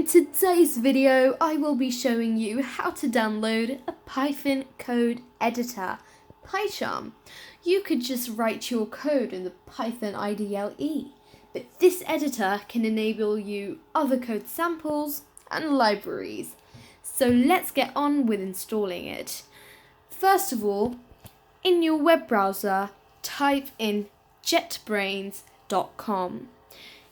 today's video, I will be showing you how to download a Python code editor, Pycharm. You could just write your code in the Python IDLE, but this editor can enable you other code samples and libraries. So let's get on with installing it. First of all, in your web browser, type in jetbrains.com.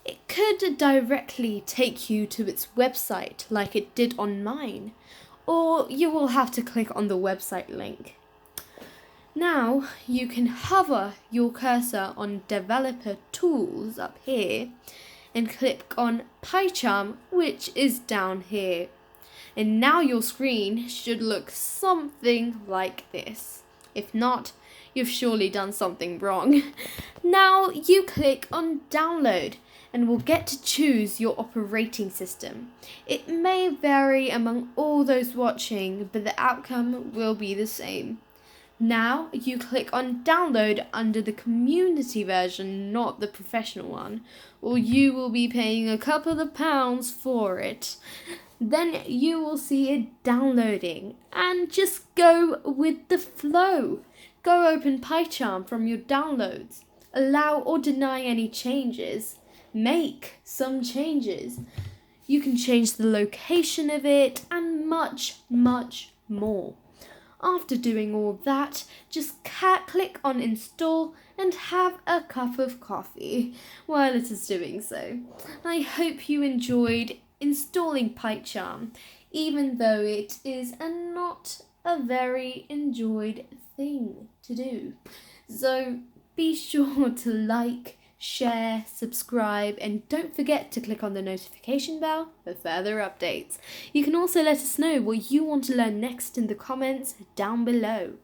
It could directly take you to its website like it did on mine, or you will have to click on the website link. Now you can hover your cursor on Developer Tools up here and click on Pycharm, which is down here. And now your screen should look something like this. If not, you've surely done something wrong. Now you click on Download and will get to choose your operating system. It may vary among all those watching, but the outcome will be the same. Now you click on Download under the community version, not the professional one, or you will be paying a couple of pounds for it. Then you will see it downloading, and just go with the flow. Go open Pycharm from your downloads. Allow or deny any changes. Make some changes. You can change the location of it and much more. After doing all that, just click on install and have a cup of coffee while it is doing so. I hope you enjoyed installing Pycharm, even though it is not a very enjoyed thing to do. So be sure to like, share, subscribe, and don't forget to click on the notification bell for further updates. You can also let us know what you want to learn next in the comments down below.